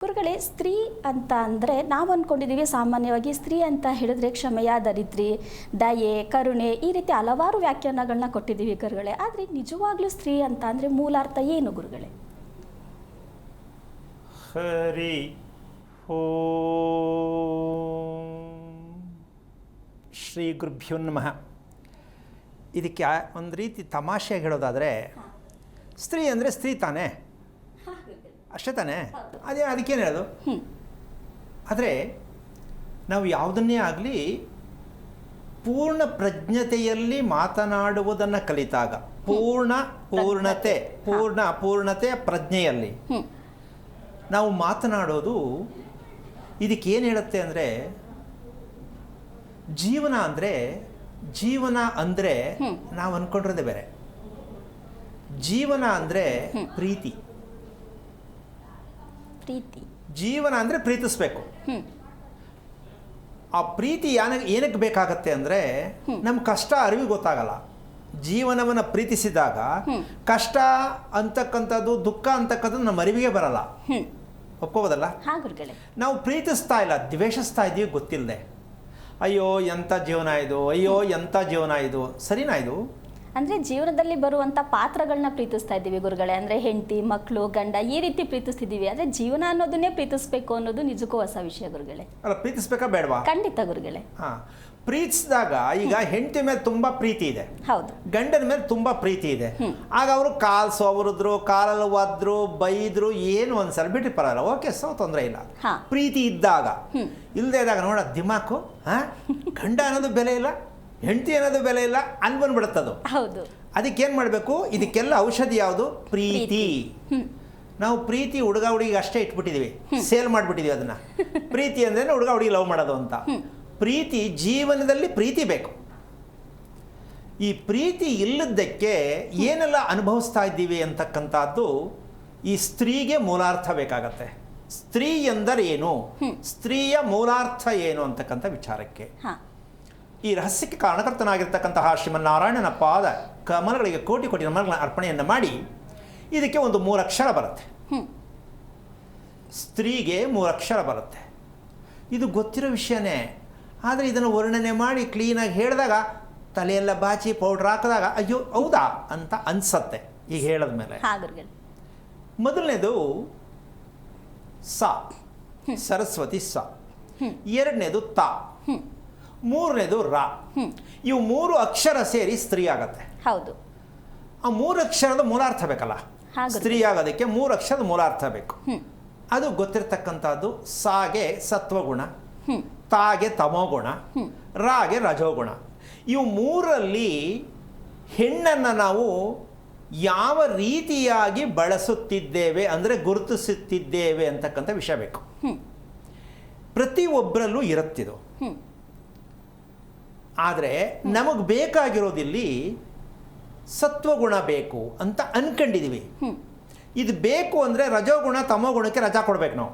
ಗುರುಗಳೇ, ಸ್ತ್ರೀ ಅಂತ ಅಂದರೆ ನಾವು ಅಂದ್ಕೊಂಡಿದ್ದೀವಿ ಸಾಮಾನ್ಯವಾಗಿ ಸ್ತ್ರೀ ಅಂತ ಹೇಳಿದ್ರೆ ಕ್ಷಮೆಯ, ದರಿದ್ರಿ, ದಯೆ, ಕರುಣೆ ಈ ರೀತಿ ಹಲವಾರು ವ್ಯಾಖ್ಯಾನಗಳನ್ನ ಕೊಟ್ಟಿದ್ದೀವಿ ಗುರುಗಳೇ. ಆದರೆ ನಿಜವಾಗ್ಲೂ ಸ್ತ್ರೀ ಅಂತ ಅಂದರೆ ಮೂಲಾರ್ಥ ಏನು ಗುರುಗಳೇ? ಹರಿ ಓಂ ಶ್ರೀ ಗುರುಭ್ಯೋ ನಮಃ. ಇದಕ್ಕೆ ಒಂದು ರೀತಿ ತಮಾಷೆ ಹೇಳೋದಾದರೆ, ಸ್ತ್ರೀ ಅಂದರೆ ಸ್ತ್ರೀ ತಾನೇ, ಅಷ್ಟೇ ತಾನೇ, ಅದಕ್ಕೇನು ಹೇಳೋದು. ಆದರೆ ನಾವು ಯಾವುದನ್ನೇ ಆಗಲಿ ಪೂರ್ಣ ಪ್ರಜ್ಞತೆಯಲ್ಲಿ ಮಾತನಾಡುವುದನ್ನು ಕಲಿತಾಗ, ಪೂರ್ಣತೆಯ ಪ್ರಜ್ಞೆಯಲ್ಲಿ ನಾವು ಮಾತನಾಡೋದು ಇದಕ್ಕೇನು ಹೇಳುತ್ತೆ ಅಂದರೆ, ಜೀವನ ಅಂದರೆ ನಾವು ಅಂದ್ಕೊಂಡಿರೋದೇ ಬೇರೆ. ಜೀವನ ಅಂದರೆ ಪ್ರೀತಿ. ಜೀವನ ಅಂದರೆ ಪ್ರೀತಿಸ್ಬೇಕು. ಆ ಪ್ರೀತಿ ಏನಕ್ಕೆ ಬೇಕಾಗತ್ತೆ ಅಂದರೆ, ನಮ್ಮ ಕಷ್ಟ ಅರಿವಿಗೆ ಗೊತ್ತಾಗಲ್ಲ. ಜೀವನವನ್ನು ಪ್ರೀತಿಸಿದಾಗ ಕಷ್ಟ ಅಂತಕ್ಕಂಥದ್ದು, ದುಃಖ ಅಂತಕ್ಕಂಥದ್ದು ನಮ್ಮ ಅರಿವಿಗೆ ಬರಲ್ಲ. ಒಪ್ಕೋಬೋದಲ್ಲ? ನಾವು ಪ್ರೀತಿಸ್ತಾ ಇಲ್ಲ, ದ್ವೇಷಿಸ್ತಾ ಇದ್ದೀವಿ ಗೊತ್ತಿಲ್ಲದೆ. ಅಯ್ಯೋ ಎಂಥ ಜೀವನ ಇದು, ಸರಿನಾ ಇದು? ಅಂದರೆ ಜೀವನದಲ್ಲಿ ಬರುವಂಥ ಪಾತ್ರಗಳನ್ನ ಪ್ರೀತಿಸ್ತಾ ಇದ್ದೀವಿ ಗುರುಗಳೇ. ಅಂದರೆ ಹೆಂಡತಿ, ಮಕ್ಕಳು, ಗಂಡ ಈ ರೀತಿ ಪ್ರೀತಿಸ್ತಿದ್ದೀವಿ. ಆದರೆ ಜೀವನ ಅನ್ನೋದನ್ನೇ ಪ್ರೀತಿಸ್ಬೇಕು ಅನ್ನೋದು ನಿಜಕ್ಕೂ ಹೊಸ ವಿಷಯ ಗುರುಗಳೇ. ಅಲ್ಲ, ಪ್ರೀತಿಸ್ಬೇಕಾ ಬೇಡವಾ? ಖಂಡಿತ ಗುರುಗಳೇ. ಪ್ರೀತಿಸಿದಾಗ ಈಗ ಹೆಂಡತಿ ಮೇಲೆ ತುಂಬ ಪ್ರೀತಿ ಇದೆ, ಹೌದು, ಗಂಡನ ಮೇಲೆ ತುಂಬ ಪ್ರೀತಿ ಇದೆ. ಆಗ ಅವರು ಕಾಲು ಸವರಿದ್ರು, ಕಾಲಲ್ಲಿ ಒದ್ರು, ಬೈದ್ರು, ಏನು ಒಂದ್ಸಲ ಬಿಟ್ಟು ಪರಲ್ಲ, ಓಕೆ, ತೊಂದರೆ ಇಲ್ಲ. ಪ್ರೀತಿ ಇದ್ದಾಗ, ಇಲ್ಲದೆ ಇದ್ದಾಗ ನೋಡ ದಿಮಾಕು, ಗಂಡ ಅನ್ನೋದು ಬೆಲೆ ಇಲ್ಲ, ಹೆಂಡತಿ ಅನ್ನೋದು ಬೆಲೆ ಇಲ್ಲ, ಅಲ್ಲಿ ಬಂದ್ಬಿಡುತ್ತದು. ಹೌದು. ಅದಕ್ಕೇನು ಮಾಡಬೇಕು? ಇದಕ್ಕೆಲ್ಲ ಔಷಧಿ ಯಾವುದು? ಪ್ರೀತಿ. ನಾವು ಪ್ರೀತಿ ಹುಡುಗ ಹುಡುಗಿಗೆ ಅಷ್ಟೇ ಇಟ್ಬಿಟ್ಟಿದ್ದೀವಿ, ಸೇಲ್ ಮಾಡಿಬಿಟ್ಟಿದ್ದೀವಿ ಅದನ್ನು. ಪ್ರೀತಿ ಅಂದ್ರೆ ಹುಡುಗ ಹುಡುಗಿ ಲವ್ ಮಾಡೋದು ಅಂತ. ಪ್ರೀತಿ, ಜೀವನದಲ್ಲಿ ಪ್ರೀತಿ ಬೇಕು. ಈ ಪ್ರೀತಿ ಇಲ್ಲದಕ್ಕೆ ಏನೆಲ್ಲ ಅನುಭವಿಸ್ತಾ ಇದ್ದೀವಿ ಅಂತಕ್ಕಂಥದ್ದು ಈ ಸ್ತ್ರೀಗೆ ಮೂಲಾರ್ಥ ಬೇಕಾಗತ್ತೆ. ಸ್ತ್ರೀ ಎಂದರೆ ಏನು, ಸ್ತ್ರೀಯ ಮೂಲಾರ್ಥ ಏನು ಅಂತಕ್ಕಂಥ ವಿಚಾರಕ್ಕೆ ಈ ರಹಸ್ಯಕ್ಕೆ ಕಾರಣಕರ್ತನಾಗಿರ್ತಕ್ಕಂತಹ ಶ್ರೀಮನ್ನಾರಾಯಣನ ಪಾದ ಕಮಲಗಳಿಗೆ ಕೋಟಿ ಕೋಟಿ ನಮನಗಳ ಅರ್ಪಣೆಯನ್ನು ಮಾಡಿ ಇದಕ್ಕೆ ಒಂದು 3 ಅಕ್ಷರ ಬರುತ್ತೆ. ಸ್ತ್ರೀಗೆ 3 ಅಕ್ಷರ ಬರುತ್ತೆ. ಇದು ಗೊತ್ತಿರೋ ವಿಷಯನೇ. ಆದರೆ ಇದನ್ನು ವರ್ಣನೆ ಮಾಡಿ ಕ್ಲೀನಾಗಿ ಹೇಳಿದಾಗ, ತಲೆಯೆಲ್ಲ ಬಾಚಿ ಪೌಡ್ರ್ ಹಾಕಿದಾಗ ಅಯ್ಯೋ ಹೌದಾ ಅಂತ ಅನ್ಸತ್ತೆ ಈಗ ಹೇಳಿದ ಮೇಲೆ. ಮೊದಲನೇದು ಸ, ಸರಸ್ವತಿ ಸ. ಎರಡನೇದು ತ. ಮೂರನೇದು ರ. ಇವು 3 ಅಕ್ಷರ ಸೇರಿ ಸ್ತ್ರೀ ಆಗತ್ತೆ. ಹೌದು. ಆ 3 ಅಕ್ಷರದ ಮೂಲಾರ್ಥ ಬೇಕಲ್ಲ, ಸ್ತ್ರೀ ಆಗೋದಕ್ಕೆ 3 ಅಕ್ಷರದ ಮೂಲಾರ್ಥ ಬೇಕು. ಅದು ಗೊತ್ತಿರತಕ್ಕಂಥದ್ದು. ಸಾಗೆ ಸತ್ವಗುಣ, ತಾಗೆ ತಮೋಗುಣ, ರಾಗೆ ರಜೋಗುಣ. ಇವು 3ರಲ್ಲಿ ಹೆಣ್ಣನ್ನು ನಾವು ಯಾವ ರೀತಿಯಾಗಿ ಬಳಸುತ್ತಿದ್ದೇವೆ ಅಂದರೆ ಗುರುತಿಸುತ್ತಿದ್ದೇವೆ ಅಂತಕ್ಕಂಥ ವಿಷಯ ಬೇಕು. ಪ್ರತಿಯೊಬ್ಬರಲ್ಲೂ ಇರುತ್ತಿದು. ಆದರೆ ನಮಗೆ ಬೇಕಾಗಿರೋದಿಲ್ಲಿ ಸತ್ವಗುಣ ಬೇಕು ಅಂತ ಅನ್ಕೊಂಡಿದ್ದೀವಿ. ಇದು ಬೇಕು ಅಂದರೆ ರಜೋಗುಣ ತಮೋಗುಣಕ್ಕೆ ರಜಾ ಕೊಡ್ಬೇಕು ನಾವು.